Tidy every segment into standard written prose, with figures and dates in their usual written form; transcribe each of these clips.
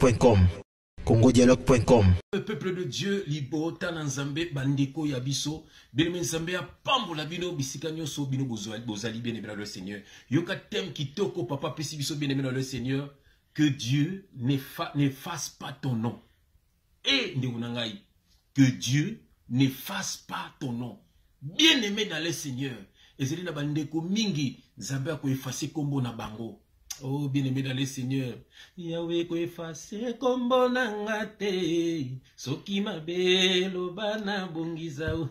congodialogue.com congodialogue.com. Le peuple de Dieu, libota nanzambe bandeko yabiso, bien nzambe ya pambola bino bisika nyonso bino bozali bien aimé dans le Seigneur. Yoka tem kitoko papa pesi biso bien aimé dans le Seigneur, que Dieu n'efface pas ton nom. Et ndeunangai, que Dieu n'efface pas ton nom. Bien aimé dans le Seigneur. Ezeli na bandeko mingi nzambe ko effacer kombo na bango. Oh, bien-aimé dans le Seigneur, Yahweh ko efface kombo nangate, soki mabelo bana bongiza o.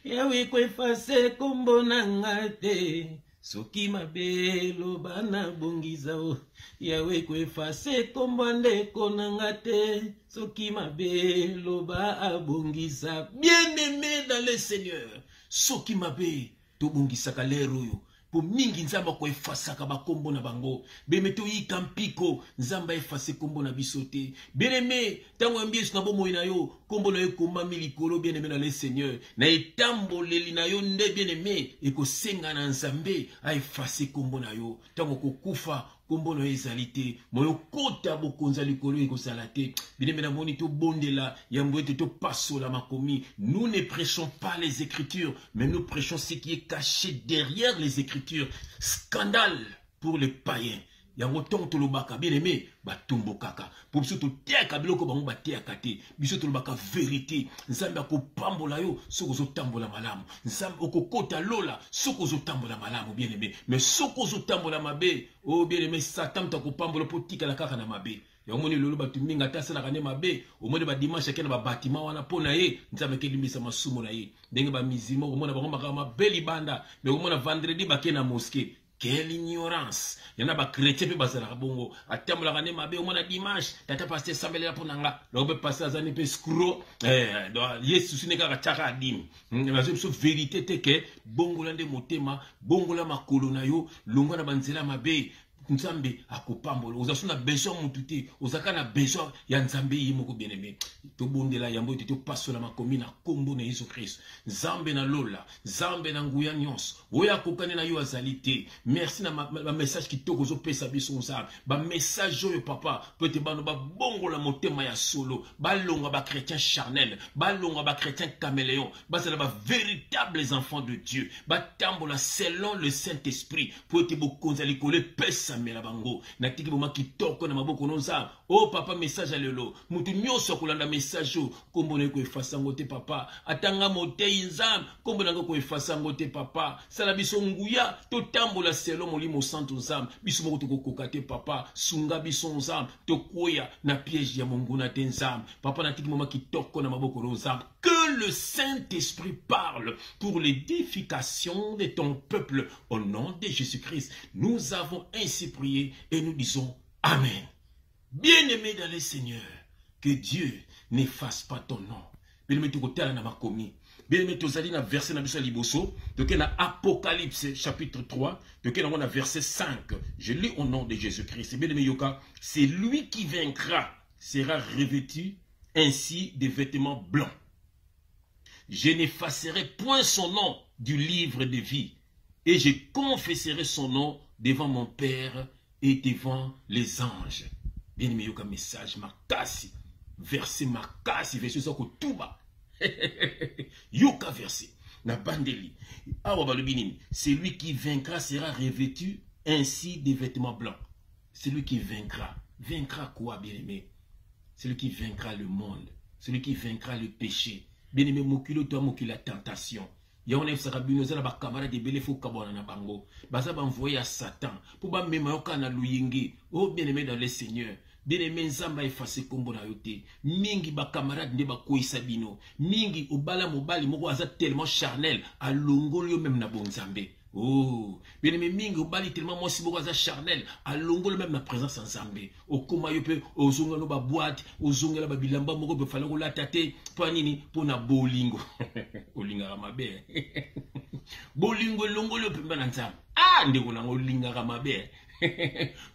Yahweh ko efface kombo nangate, soki mabelo bana bongiza o. Yahweh ko efface kombo ndeko nangate, soki mabelo ba bongiza. Bien-aimé dans le Seigneur, soki mabe to bongisa kalero yo. Pour mingi nzamba ko efasaka ba kombo na bango bemeto yi kampiko nzamba efase kombo na bisote bien-aimé tango ambies na bomo na yo kombo na yo komba milikolo bien-aimé na le Seigneur na etamboleli na yo nde bien-aimé eko senga na nzambe a efase kombo na yo tango ko kufa kombo na ezalité moyo kota bokonza likolo eko salate bien-aimé na moni to bondela yambo ete to pasola makomi. Nous ne prêchons pas les écritures mais nous prêchons ce qui est caché derrière les écritures. Scandale pour les païens. Yango tong tolobaka bien aimé batumbo kaka pour biso to teka biloko bango bateka te biso tolobaka vérité nzambe ko pambola yo soko zo tambola malamu nzambe okokota lola soko zo tambola malamu bien aimé mais soko zo tambola mabe oh bien aimé Satan ta ko pambola po tika la kaka na mabe yomoni lolo batu minga ta sala kane mabe omoni ba dimanche kena ba bâtiment wana pona ye nzambe ke limisa masumo na ye ndenge ba mizimo omona bango makama beli banda mais omona vendredi ba kena mosquée. Quelle ignorance! Il y en a des chrétiens qui basent la bongo. À terme, la année, ma bé, au moins dimanche, t'as passé ça, mais là pour nanga. Là, on peut passer à l'année, scro. Yes, souci n'est qu'à tchara dim. La vérité, c'est que bongo lande motema, bongo la ma colonayo, longa na banzela ma bé. Nzambe akopambola ozasuna besoin mutute ozakana besoin ya nzambe yimoko bien-aimé to bondela yambo ete to pasola makomi na kombo na Yesu Christ nzambe na lola nzambe na nguya nyonso oya kokane na yo azalité. Merci na ma message qui toko zo pesa biso nzambe ba message oyo papa peut-être bano ba bongola motema ya solo balonga ba chrétien charnel balonga ba chrétien caméléon basala ba véritables enfants de Dieu batambola selon le Saint-Esprit pour ete bokonza likole pesa mela bango na tiki boma kitoko na maboko nonza. Oh papa message alelo mutu nyoso kolanda message o kombo na ko efasa ngote papa atanga motei nzam kombo na ko efasa ngote papa sala biso nguya to tambola selo molimo santo nzam biso moko to kokate papa sunga biso nzam to koya na piège ya monguna te nzam papa na tiki boma kitoko na maboko nonza. Que le Saint-Esprit parle pour l'édification de ton peuple au nom de Jésus-Christ. Nous avons ainsi prié et nous disons Amen. Bien-aimé dans le Seigneur, que Dieu n'efface pas ton nom. Bien-aimé tu côté na makomi. Bien-aimé tu zali na verset na biso liboso, donc na Apocalypse chapitre 3, donc on a verset 5. Je lis au nom de Jésus-Christ. Bien-aimé yoka, c'est lui qui vaincra sera revêtu ainsi des vêtements blancs. Je n'effacerai point son nom du livre de vie, et je confesserai son nom devant mon Père et devant les anges. Bien aimé, yoka message makasi, verset makasi, verset soko tuba. Yoka verset, na bandeli. Awa balobinini, celui qui vaincra sera revêtu ainsi des vêtements blancs. Celui qui vaincra, vaincra quoi, bien aimé? Celui qui vaincra le monde, celui qui vaincra le péché. Bien aimé, mokilo to mokilo la tentation. Ya on efsaka binoza na ba camarade de belefo kabona na bango. Baza ba envoyer à Satan pour ba mema yoka na luyingi. Oh bien aimé dans le Seigneur. Bien aimé nzamba effacer kombo na yote. Mingi ba camarade nde ba koisa bino. Mingi obala mobali moko aza tellement charnel a longolo yo même na bonzambe. Oh, bien aimé mingi obali tellement moi si beaucoup aza charnel a longolo même na présence en Zambé. O koma yo pe ozonga no ba boîte, ozonga la ba bilamba moko be fala ko la tate po nini po na bolingo. Olinga mabe. Bolingo longolo pe mbana nzamba. Ah ndeko na olinga mabe.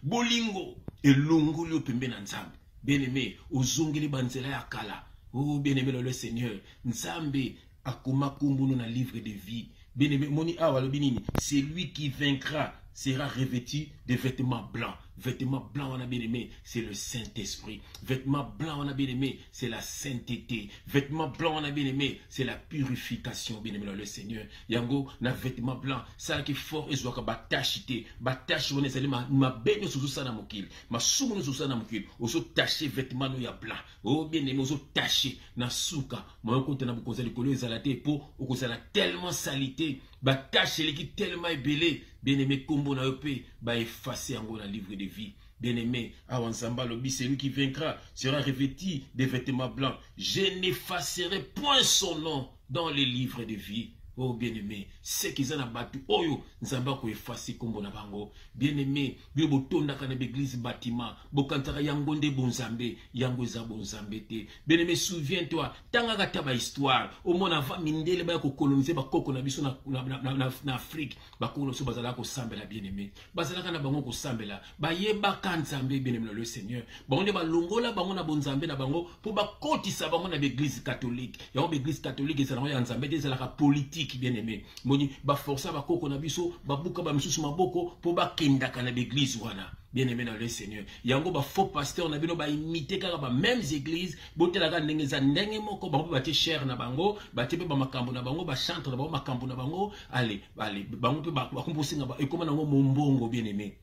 Bolingo et longolo pe mbana nzamba. Bien aimé ozongeli banzela ya kala. Oh bien aimé le Seigneur, Nzambe akoma kumbuno na livre de vie. Bien aimé, moni awa lobinini, c'est lui qui vaincra sera revêtu de vêtements blancs. Vêtement blanc, on a bien aimé, c'est le Saint-Esprit. Vêtement blanc, on a bien aimé, c'est la sainteté. Vêtement blanc, on a bien aimé, c'est la purification, bien aimé dans le Seigneur. Yango, na vêtement blanc, ça qui est fort, et je dois que batachité, batache, on est allé, ma bête, sous ça na mokil, ma soum, sous ça na mokil, oso taché vêtement, nous ya blanc. Oh, bien aimé, oso taché, na souka, moi, quand on a beaucoup de colère, zalaté, pour, ou ça a tellement salité, batache, elle est tellement ébélée, bien aimé, combo na epé, bah effacer en gros dans le livre de vie. Bien aimé, Awansamba Lobi, celui qui vaincra sera revêtu des vêtements blancs. Je n'effacerai point son nom dans les livres de vie. Oh bien aimé, ceux qui ont battu, oh yo, Nzamba ko effacer comme bon abango. Bien aimé, bio botonda kana l'église bâtiment, bokantara yangonde bonzambe, yango za bonzambe te. Bien aimé, souviens-toi, tanga kataba histoire, au mon avant mindele ba ko coloniser ba koko na biso na Afrique, ba ko so bazala ko sambela bien aimé. Bazala kana bango ko sambela, ba yeba kanzambe bien aimé le Seigneur. Bango ba longola bango na bonzambe na bango pour ba kotisa bango na l'église catholique. Ya l'église catholique ezala ya nzambe ezala ka politique bien aimé. Moni ba força ba koko na biso ba buka ba misusu maboko pour ba kenda kana l'église wana. Bien aimé dans le Seigneur. Yango ba faux pasteur na bino ba imiter kaka ba mêmes églises, botela ka ndenge za ndenge moko ba ba te cher na bango, ba te ba makambo na bango, ba chante na bango makambo na bango, allez, bango pe ba komposinga ba ekoma nango mombongo bien aimé.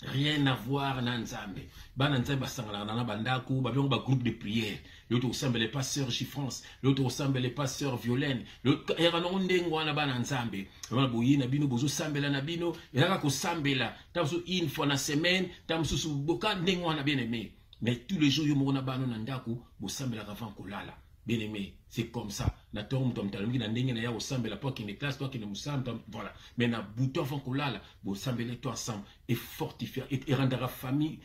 Rien à voir na nzambe. Bana nzambe basangana na bandako, ba biongo ba groupe de prière. L'autre ressemble les pasteurs Gifrance, l'autre ressemble les pasteurs Violaine. L'autre era no ndengo na bana nzambe. Bana boyi na bino bozo sambela na bino, era ko sambela. Tamso une fois na semaine, tamso su boka ndengo na bien aimé. Mais tous les jours yo mo na bana na ndako, bo sambela avant ko lala. Bien aimé, c'est comme ça. Na tom tom talongi na ndenge na ya osambela toi qui ne classe toi qui ne musamba voilà. Mais na bouton avant qu'on lala, bo sambela toi ensemble et fortifier et rendre la famille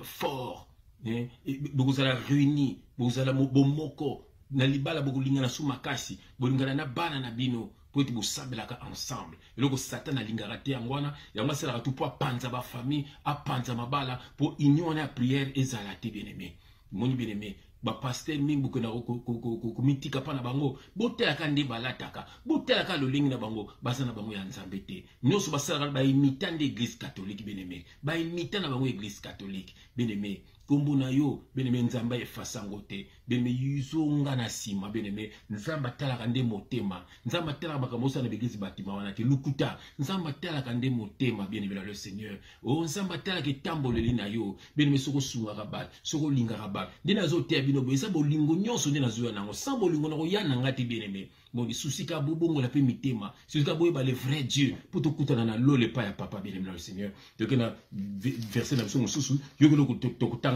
fort. Vous allez réunir, vous allez bomoko na libala bokulinga na sumakasi, bolingana na bana na bino pour être bosambelaka ensemble. Et donc Satan a lingara te angwana, yanga sala tout pour panza ba famille, a panza mabala pour union na prière et zalate bien aimé. Mon bien aimé, ba pasteur mingi bukona ko mitika pa na bango, botela ka ndi balataka, botela ka lolingi na bango, basa na bango ya nzambe te. Nyoso basala ba imitant d'église catholique bien aimé, ba imitant na bango église catholique bien aimé. Kombo na yo beneme nzamba efasa ngote beneme yuzonga na sima beneme nzamba talaka nde motema nzamba talaka bakamosa na begizi batima wana te lukuta nzamba talaka nde motema beneme le Seigneur o nzamba talaka tamboleli na yo beneme soko sunga kabal soko linga kabal ndina zo te bino bo eza bolingo nyonso ndina zo yango sans bolingo na ko yana ngati beneme bon souci ka bobongo la pe mitema souci ka boyeba le vrai Dieu pour tout kutana na lole pa ya papa beneme le Seigneur donc na verset na biso mususu yokolo ko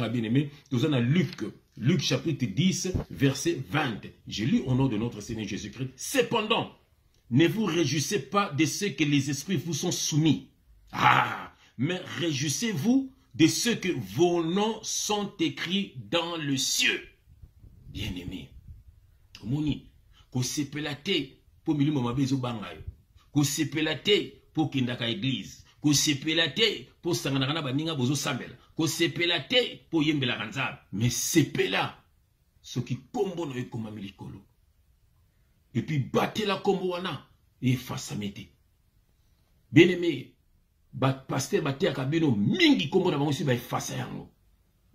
bien aimé, nous avons Luc chapitre 10, verset 20. Je lis au nom de notre Seigneur Jésus-Christ. Cependant, ne vous réjouissez pas de ce que les esprits vous sont soumis. Ah, mais réjouissez-vous de ce que vos noms sont écrits dans le ciel. Bien aimé. Moni, ko sepelate pour milieu mama bezo bangayo. Ko sepelate pour kindaka église. Ko sepelate pour sangana baninga bozo sambela. Ko sepela te po yembela kanza mais sepela ce qui kombo no ekoma milikolo et puis batela kombo wana et face mete bien aimé pasteur batia kabino mingi kombo na bango si ba face yango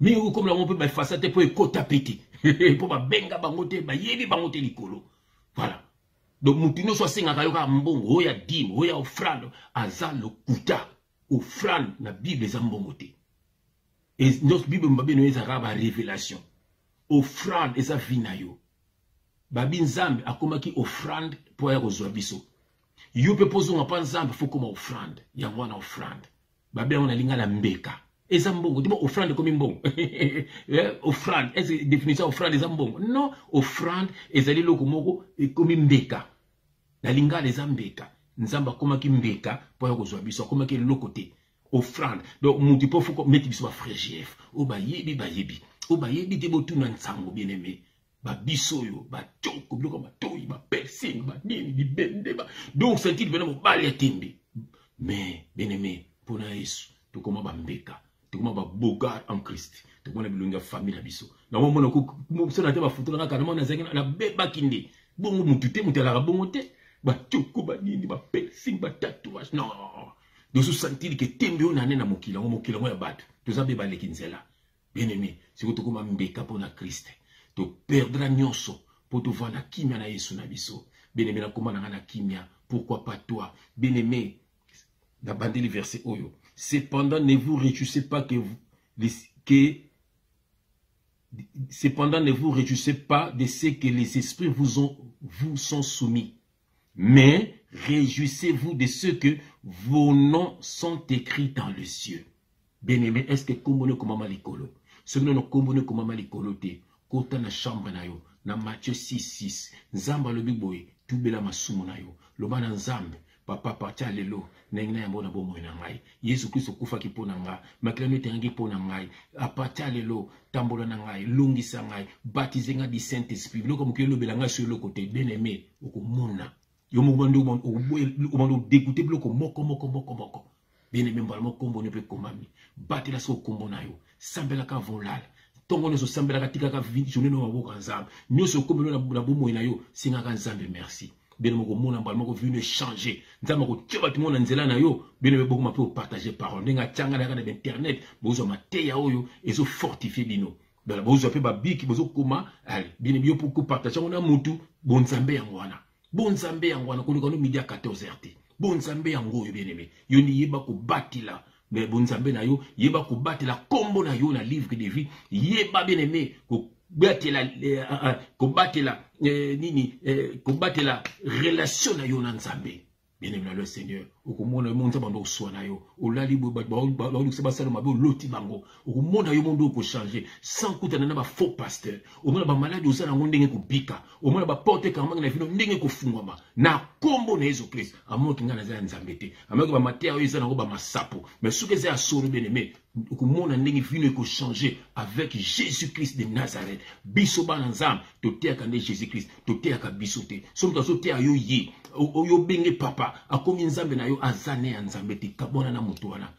mingi kombo na bango pe ba face te po ekota pete po ba benga bango te ba yebi bango te likolo voilà donc mutino so singa kayoka mbongo oya dim oya offrande aza lokuta offrande na bible za mbongo te. Et notre Bible m'a bien ba révélation. Offrande et sa vinayo. Babin zambe a comme qui offrande pour aller aux abisso. Yo pe poser un pan zambe faut comme offrande. Ya mwana offrande. Babé on a linga la mbeka. Et zambongo, dis-moi offrande comme mbongo. Offrande, est-ce définition offrande et zambongo? Non, offrande et zali lokomoko et comme mbeka. La linga les zambeka. Nzamba comme qui mbeka pour aller aux abisso, comme qui lokote. Offrande. Donc, mon type, faut mettre biso frère GF. O ba yebi. O ba yebi te botu na nsango bien aimé. Ba biso yo, ba toko, biloko ba toyi, ba persing, ba nini, di bende ba. Donc, senti de venir ba le tembe. Mais, bien aimé, pour na Yesu, to koma ba mbeka, to koma ba bogar en Christ. To koma bilonga famille na biso. Na mo mona ko mo so na te ba futu na kana mo na zengina na beba kinde. Bongo mutute mutela ka bongo te. Ba toko ba nini, ba persing, ba tatouage. Non. de se sentir que tembe on ane na mokila ngo ya bato toza be baleki nzela. Bien aimé, si vous tokoma mbeka pona Christ to perdra nyonso pour te voir na kimia na Yesu na biso. Bien aimé, na koma na kimia, pourquoi pas toi? Bien aimé, dans le verset Oyo. Cependant, ne vous réjouissez pas cependant, ne vous réjouissez pas de ce que les esprits vous sont soumis. Mais réjouissez-vous de ce que vos noms sont écrits dans le cieux. Bien aimé, est-ce que kombone komama likolo? Ce que nous kombone komama likolo te, kota na chambre na yo, na Matthieu 6:6, nzamba lobi boye, tubela masumu na yo, loba na nzambe, papa patia lelo, nengna yambo na bomo na ngai, Yesu Kristo kufa ki pona nga, makilano etengi pona ngai, apatia lelo, tambola na ngai, longisa ngai, baptiser nga di Saint-Esprit, loko mokelo lobela ngai sur le côté, bien aimé, okomona, yo mobando dégoûter bloko moko. Bien aimé, mbalmo kombo ne pe komami. Bati la so kombo na yo. Sambela ka volala. Tongo ne so sambela ka tika ka vini journée no mabo kanzam. Nyoso kombo na bomo na yo. Singa ka nzambe merci. Bien aimé, mona mbalmo ko vini changer. Nzamba ko tcheba ti mona nzela na yo. Bien aimé, boko ma pe partager parole. Ndenga tchanga na ka na internet. Bozo mateya oyo ezo fortifier bino. Bala bozo pe ba biki bozo koma. Allez, bien aimé, yo pour partager on a mutu bon nzambe yangwana. Bon nzambe yangwana ko no midi à 14h. Bon nzambe yango yo bien aimé, yo ni yeba ko batila, mais bon nzambe na yo yeba ko batila kombo na yo na livre de vie, yeba bien aimé ko batila relation na yo na nzambe. Bien aimé le Seigneur, okomona yo nzamba ndo swana yo, olali bo ba seba sala mabe loti bango, okomona yo mondo ko changer sans kutana na ba faux pasteur, omona ba malade osala ngondenge ko bika, omona ba porte kamanga na vino ndenge ko fungwama na kombo na Yesu Christ, amoki ngana za nzambe te, amoki ba matea yo ezana ngo ba masapo, mais souke za solo bien aimé, okomona ndenge vino ko changer avec Jésus Christ de Nazareth. Biso ba nzam, to te akande Jésus Christ, to te akabiso te. Somo to te ayo yi, oyo benge papa, akomi nzambe na yo azane ya nzambe te, kabona na mutu wana.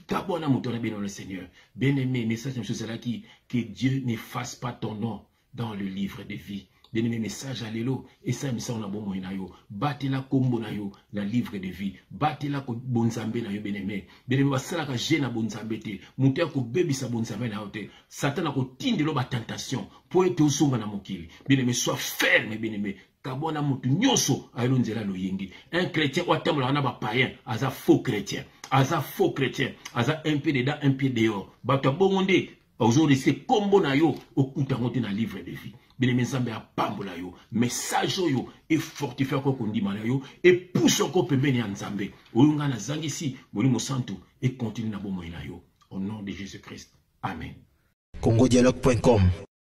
Kabona mutu wana bien le Seigneur. Bien aimé, message c'est là qui que Dieu n'efface pas ton nom dans le livre de vie. Bien aimé, message à l'élo, et ça me semble bon moyen yo. Batela kombo na yo, la livre de vie. Batela ko bonzambe na yo bien aimé. Bien aimé, basala ka jena bonzambe te. Mutu ko bebi sa bonzambe na yo te. Satan ko tindelo ba tentation. Pour être au songa na mokili. Bien aimé, sois ferme bien aimé. Kabona mutu nyoso ayelo nzela lo yengi. Un chrétien ou atambola na ba païen, aza faux chrétien. Aza faux chrétien. Aza un pied dedans, un pied dehors. Bato bongonde, aujourd'hui c'est kombo na yo okuta ngote na livre de vie. Bien aimé, nzambe a pambola yo. Message yo et fortifier ko kondima na yo et pousse ko pembeni ya nzambe. Oyunga na zangisi, molimo santo et continue na bomo na yo. Au nom de Jésus-Christ. Amen. congodialogue.com